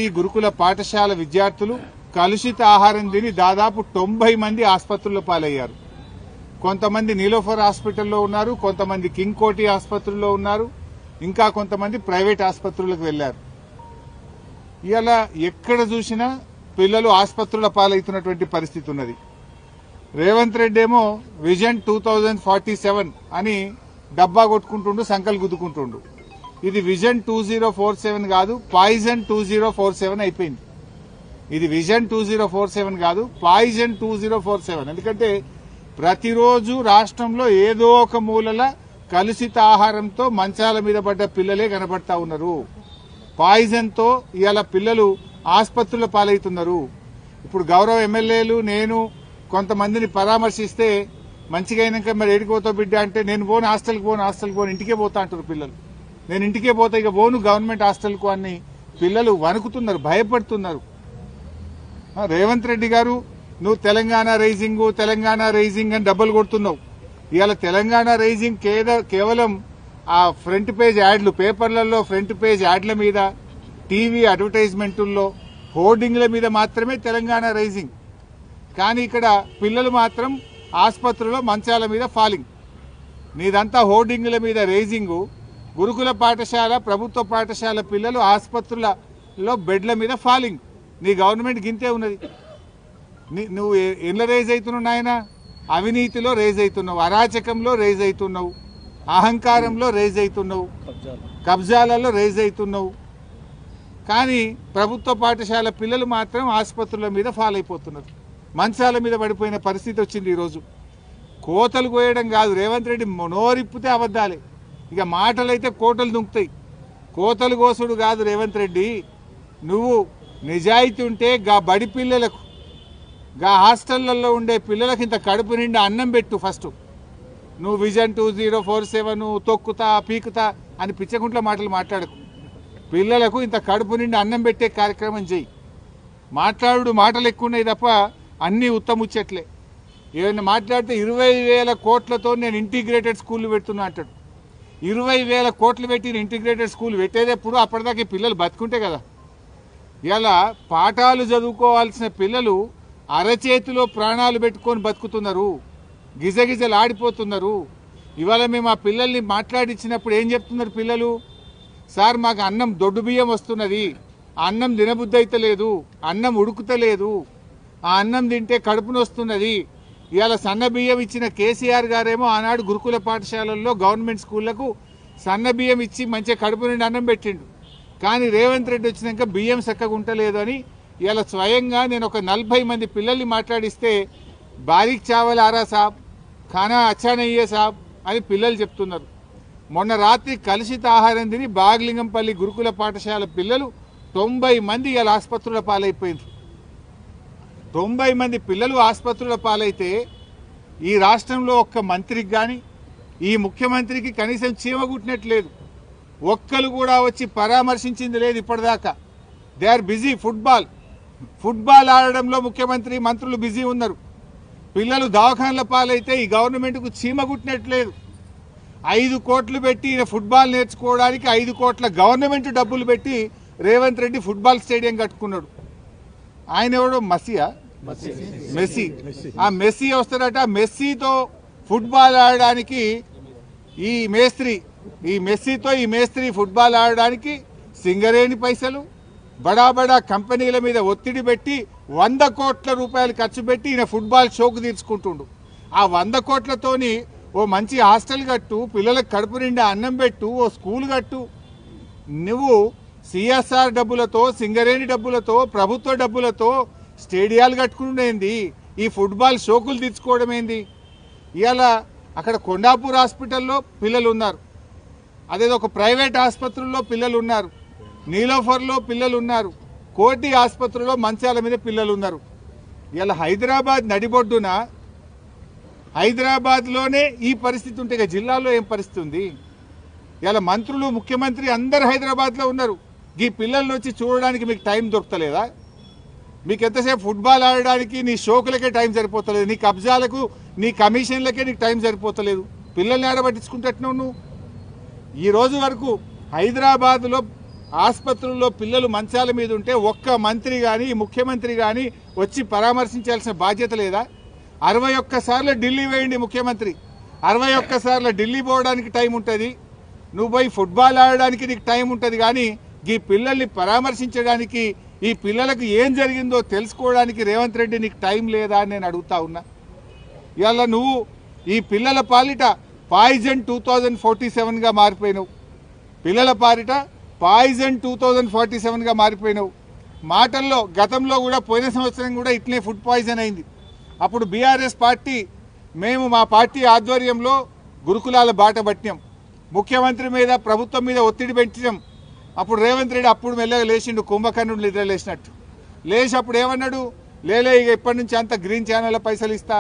ఈ గురుకుల పాఠశాల విద్యార్థులు కలుషిత ఆహారం తిని దాదాపు 90 మంది ఆసుపత్రుల్లో పాలయ్యారు. కొంతమంది నీలోఫర్ హాస్పిటల్లో ఉన్నారు, కొంతమంది కింగ్ కోటి ఆసుపత్రుల్లో ఉన్నారు, ఇంకా కొంతమంది ప్రైవేట్ ఆసుపత్రులకు వెళ్లారు. ఇలా ఎక్కడ చూసినా పిల్లలు ఆసుపత్రుల పాలవుతున్నటువంటి పరిస్థితి ఉన్నది. రేవంత్ రెడ్డి ఏమో విజన్ 2047 అని డబ్బా కొట్టుకుంటుండు, సంకల్ గుద్దుకుంటుండు. ఇది విజన్ 2047 కాదు, పాయిజన్ 2047 అయిపోయింది. ఇది విజన్ 2047 కాదు, పాయిజన్ 2047. ఎందుకంటే ప్రతిరోజు రాష్ట్రంలో ఏదో ఒక మూలల కలుషిత ఆహారంతో మంచాల మీద పడ్డ పిల్లలే కనబడతా ఉన్నారు. పాయిజన్ తో ఇవాళ పిల్లలు ఆసుపత్రుల పాలవుతున్నారు. ఇప్పుడు గౌరవ ఎమ్మెల్యేలు నేను కొంతమందిని పరామర్శిస్తే మంచిగా అయినాక మరి ఏడికి బిడ్డ అంటే నేను పోను, హాస్టల్కి పోను ఇంటికే పోతా అంటారు పిల్లలు. నేను ఇంటికే పోతా, ఇక పోను గవర్నమెంట్ హాస్టల్కు అని పిల్లలు వణుకుతున్నారు, భయపడుతున్నారు. రేవంత్ రెడ్డి గారు నువ్వు తెలంగాణ రైజింగ్ అని డబ్బులు కొడుతున్నావు. ఇవాళ తెలంగాణ రైజింగ్ కేవలం ఆ ఫ్రంట్ పేజ్ యాడ్లు, పేపర్లలో ఫ్రంట్ పేజ్ యాడ్ల మీద, టీవీ అడ్వర్టైజ్మెంటుల్లో, హోర్డింగ్ల మీద మాత్రమే తెలంగాణ రైజింగ్. కానీ ఇక్కడ పిల్లలు మాత్రం ఆసుపత్రుల్లో మంచాల మీద ఫాలింగ్. నీదంతా హోర్డింగ్ల మీద రైజింగు. గురుకుల పాఠశాల, ప్రభుత్వ పాఠశాల పిల్లలు ఆసుపత్రులలో బెడ్ల మీద ఫాలింగ్. నీ గవర్నమెంట్ గింతే ఉన్నది. నువ్వు ఎట్లా రేజ్ అవుతున్నావు నాయన? అవినీతిలో రేజ్ అవుతున్నావు, అరాచకంలో రేజ్ అవుతున్నావు, అహంకారంలో రేజ్ అవుతున్నావు, కబ్జాలలో రేజ్ అవుతున్నావు. కానీ ప్రభుత్వ పాఠశాల పిల్లలు మాత్రం ఆసుపత్రుల మీద ఫాల్ అయిపోతున్నారు, మంచాల మీద పడిపోయిన పరిస్థితి వచ్చింది. ఈరోజు కోతలు కోయడం కాదు, రేవంత్ రెడ్డి నోరిప్పితే అబద్దాలే. ఇక మాటలైతే కోటలు దుంకుతాయి. కోతలు కోసుడు కాదు రేవంత్ రెడ్డి. నువ్వు నిజాయితీ ఉంటే గా బడి పిల్లలకు, గా హాస్టళ్లలో ఉండే పిల్లలకు ఇంత కడుపు నిండా అన్నం పెట్టు ఫస్ట్. నువ్వు విజన్ 2047 తొక్కుతా పీకుతా అని పిచ్చకుంట్ల మాటలు మాట్లాడకు. పిల్లలకు ఇంత కడుపు నిండా అన్నం పెట్టే కార్యక్రమం చెయ్యి. మాటలు ఎక్కువ ఉన్నాయి తప్ప అన్నీ ఉత్తముచ్చట్లే. ఏమైనా మాట్లాడితే 20,000 కోట్లతో నేను ఇంటిగ్రేటెడ్ స్కూళ్ళు పెడుతున్నా అంటాడు. 20,000 కోట్లు పెట్టి ఇంటిగ్రేటెడ్ స్కూల్ పెట్టేటప్పుడు అప్పటిదాకా పిల్లలు బతుకుంటే కదా. ఇలా పాఠాలు చదువుకోవాల్సిన పిల్లలు అరచేతిలో ప్రాణాలు పెట్టుకొని బతుకుతున్నారు, గిజగిజలు ఆడిపోతున్నారు. ఇవాళ మేము ఆ పిల్లల్ని మాట్లాడించినప్పుడు ఏం చెప్తున్నారు పిల్లలు? సార్ మాకు అన్నం దొడ్డు బియ్యం వస్తున్నది, అన్నం తినబుద్ధి అయితే లేదు, అన్నం ఉడుకుతలేదు, ఆ అన్నం తింటే కడుపును వస్తున్నది. ఇవాళ సన్న బియ్యం ఇచ్చిన కేసీఆర్ గారేమో ఆనాడు గురుకుల పాఠశాలల్లో గవర్నమెంట్ స్కూళ్లకు సన్న బియ్యం ఇచ్చి మంచిగా కడుపు నుండి అన్నం పెట్టిండు. కానీ రేవంత్ రెడ్డి వచ్చినాక బియ్యం చక్కగా ఉంటలేదు అని ఇవాళ స్వయంగా నేను ఒక 40 మంది పిల్లల్ని మాట్లాడిస్తే బారీక్ చావల్ ఆరా సాబ్, ఖానా అచ్చా నయ్యే సాబ్ అని పిల్లలు చెప్తున్నారు. మొన్న రాత్రి కలుషిత ఆహారం తిని బాగ్లింగంపల్లి గురుకుల పాఠశాల పిల్లలు 90 మంది ఇవాళ ఆసుపత్రుల పాలైపోయింది. 90 మంది పిల్లలు ఆసుపత్రుల పాలైతే ఈ రాష్ట్రంలో ఒక్క మంత్రికి కానీ ఈ ముఖ్యమంత్రికి కనీసం చీమ కుట్టినట్లేదు. ఒక్కరు కూడా వచ్చి పరామర్శించింది లేదు ఇప్పటిదాకా. They are busy. ఫుట్బాల్ ఆడడంలో ముఖ్యమంత్రి మంత్రులు బిజీ ఉన్నారు. పిల్లలు దవాఖానల పాలైతే ఈ గవర్నమెంట్కు చీమ కుట్టినట్లేదు. 5 కోట్లు పెట్టి ఫుట్బాల్ నేర్చుకోవడానికి 5 కోట్ల గవర్నమెంట్ డబ్బులు పెట్టి రేవంత్ రెడ్డి ఫుట్బాల్ స్టేడియం కట్టుకున్నాడు. ఆయన ఎవడో మెస్సీ. ఆ మెస్సీ వస్తాడట. మెస్సీతో ఫుట్బాల్ ఆడడానికి ఈ మేస్త్రి ఫుట్బాల్ ఆడడానికి సింగరేణి పైసలు, బడా కంపెనీల మీద ఒత్తిడి పెట్టి 100 కోట్ల రూపాయలు ఖర్చు పెట్టి ఈయన ఫుట్బాల్ షోకు తీర్చుకుంటుండు. ఆ 100 కోట్లతోని ఓ మంచి హాస్టల్ కట్టు, పిల్లలకు కడుపు నిండా అన్నం పెట్టు, ఓ స్కూల్ కట్టు. నువ్వు సిఎస్ఆర్ డబ్బులతో, సింగరేణి డబ్బులతో, ప్రభుత్వ డబ్బులతో స్టేడియాలు కట్టుకునేంది, ఈ ఫుట్బాల్ షోకులు తీర్చుకోవడం ఏంది? ఇవాళ అక్కడ కొండాపూర్ హాస్పిటల్లో పిల్లలు ఉన్నారు, అదేదో ఒక ప్రైవేట్ ఆసుపత్రుల్లో పిల్లలు ఉన్నారు, నీలోఫర్లో పిల్లలు ఉన్నారు, కోటి ఆసుపత్రిలో మంచాల మీద పిల్లలు ఉన్నారు. ఇవాళ హైదరాబాద్ నడిబొడ్డున, హైదరాబాద్లోనే ఈ పరిస్థితి ఉంటే ఇక జిల్లాలో ఏం పరిస్థితి ఉంది? ఇవాళ మంత్రులు, ముఖ్యమంత్రి అందరు హైదరాబాద్లో ఉన్నారు. ఈ పిల్లల్ని వచ్చి చూడడానికి మీకు టైం దొరకలేదా? మీకు ఎంతసేపు ఫుట్బాల్ ఆడడానికి నీ షోకులకే టైం సరిపోతలేదు, నీ కబ్జాలకు, నీ కమిషన్లకే నీకు టైం సరిపోతలేదు. పిల్లల్ని ఆడబట్టించుకుంటున్నావు నువ్వు. ఈ రోజు వరకు హైదరాబాద్లో ఆసుపత్రుల్లో పిల్లలు మంచాల మీద ఉంటే ఒక్క మంత్రి కానీ ముఖ్యమంత్రి కానీ వచ్చి పరామర్శించాల్సిన బాధ్యత లేదా? 61 సార్లు ఢిల్లీ వేయండి ముఖ్యమంత్రి, 61 సార్లు ఢిల్లీ పోవడానికి టైం ఉంటుంది, నువ్వు పోయి ఫుట్బాల్ ఆడడానికి నీకు టైం ఉంటుంది, కానీ ఈ పిల్లల్ని పరామర్శించడానికి, ఈ పిల్లలకు ఏం జరిగిందో తెలుసుకోవడానికి రేవంత్ రెడ్డి నీకు టైం లేదా అని నేను అడుగుతా ఉన్నా. ఇవాళ నువ్వు ఈ పిల్లల పాలిట పాయిజన్ 2047గా మారిపోయినావు, పిల్లల పాలిట పాయిజన్ 2047గా మారిపోయినావు. మాటల్లో గతంలో కూడా పోయిన సంవత్సరం కూడా ఇట్లే ఫుడ్ పాయిజన్ అయింది. అప్పుడు బీఆర్ఎస్ పార్టీ మేము మా పార్టీ ఆధ్వర్యంలో గురుకులాల బాట పట్టినాం, ముఖ్యమంత్రి మీద ప్రభుత్వం మీద ఒత్తిడి పెంచాం. అప్పుడు రేవంత్ రెడ్డి అప్పుడు మెల్లగా లేచిండు, కుంభకర్ణుడు నిద్ర లేచినట్టు లేచి అప్పుడు ఏమన్నాడు, లేలే ఇక ఇప్పటి నుంచి అంత గ్రీన్ ఛానళ్ళ పైసలు ఇస్తా,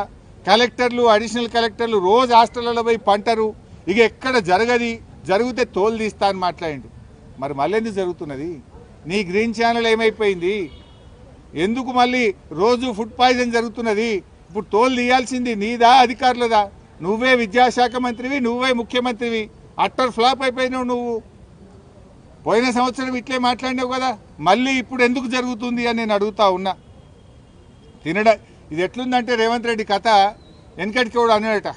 కలెక్టర్లు అడిషనల్ కలెక్టర్లు రోజు హాస్టళ్లలో పోయి పంటరు, ఇక ఎక్కడ జరగది, జరిగితే తోలు తీస్తా అని మాట్లాడిండు. మరి మళ్ళీ ఎందుకు జరుగుతున్నది? నీ గ్రీన్ ఛానల్ ఏమైపోయింది? ఎందుకు మళ్ళీ రోజు ఫుడ్ పాయిజన్ జరుగుతున్నది? ఇప్పుడు తోలు తీయాల్సింది నీదా అధికారులదా? నువ్వే విద్యాశాఖ మంత్రివి, నువ్వే ముఖ్యమంత్రివి, అట్టర్ ఫ్లాప్ అయిపోయినావు నువ్వు. పోయిన సంవత్సరం ఇట్లే మాట్లాడినావు కదా, మళ్ళీ ఇప్పుడు ఎందుకు జరుగుతుంది అని నేను అడుగుతా ఉన్నా. ఇది ఎట్లుందంటే రేవంత్ రెడ్డి కథ వెనకటికి కూడా అన్నాడట,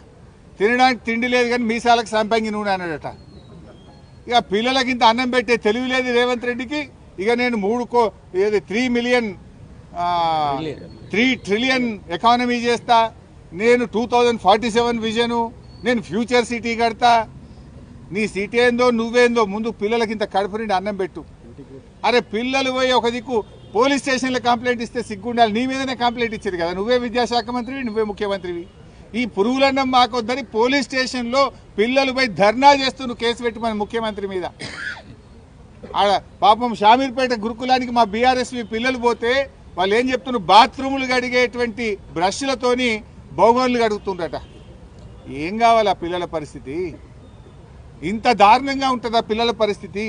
తినడానికి తిండి లేదు కానీ మీసాలకు సంపంగి నూనె అన్నాడట. ఇక పిల్లలకి ఇంత అన్నం పెట్టే తెలివి లేదు రేవంత్ రెడ్డికి. ఇక నేను 3 ట్రిలియన్ ఎకానమీ చేస్తా, నేను 2047 విజను, నేను ఫ్యూచర్ సిటీ కడతా. నీ సిటీ ఏందో నువ్వేందో, ముందు పిల్లలకి ఇంత కడుపు నిండి అన్నం పెట్టు. అరే పిల్లలు పోయి ఒక దిక్కు పోలీస్ స్టేషన్లో కంప్లైంట్ ఇస్తే సిగ్గుండాలి, నీ మీదనే కంప్లైంట్ ఇచ్చారు కదా, నువ్వే విద్యాశాఖ మంత్రివి, నువ్వే ముఖ్యమంత్రివి. ఈ పురుగులన్నం మాకొద్దని పోలీస్ స్టేషన్లో పిల్లలు పోయి ధర్నా చేస్తూ నువ్వు కేసు పెట్టి మన ముఖ్యమంత్రి మీద. ఆడ పాపం షామీర్పేట గురుకులానికి మా బీఆర్ఎస్వి పిల్లలు పోతే వాళ్ళు ఏం చెప్తున్నారు, బాత్రూములు కడిగేటువంటి బ్రష్లతోని బౌగోన్లు కడుగుతుండట. ఏం కావాలి ఆ పిల్లల పరిస్థితి? ఇంత దారుణంగా ఉంటుందా పిల్లల పరిస్థితి?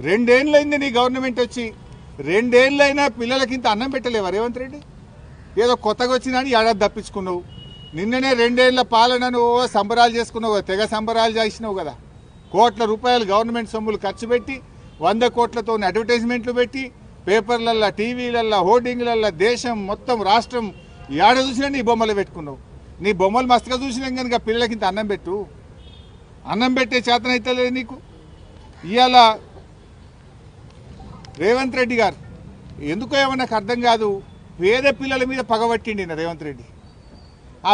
2 ఏళ్ళైంది నీ గవర్నమెంట్ వచ్చి, 2 ఏళ్ళైనా పిల్లలకి ఇంత అన్నం పెట్టలేవా రేవంత్ రెడ్డి? ఏదో కొత్తగా వచ్చినా ఏడాది తప్పించుకున్నావు. నిన్ననే 2 ఏళ్ల పాలనను సంబరాలు చేసుకున్నావు కదా, తెగ సంబరాలు చేసినావు కదా. కోట్ల రూపాయలు గవర్నమెంట్ సొమ్ములు ఖర్చు పెట్టి 100 కోట్లతో అడ్వర్టైజ్మెంట్లు పెట్టి పేపర్లల్లో, టీవీలల్లో, హోర్డింగ్లల్లో దేశం మొత్తం రాష్ట్రం ఏడ చూసినా నీ బొమ్మలు పెట్టుకున్నావు. నీ బొమ్మలు మస్తుగా చూసినాం కనుక పిల్లలకి ఇంత అన్నం పెట్టు. అన్నం పెట్టే చేతనైతే లేదు నీకు. ఇవాళ రేవంత్ రెడ్డి గారు ఎందుకో ఏమో నాకు అర్థం కాదు, పేద పిల్లల మీద పగబట్టిండి రేవంత్ రెడ్డి.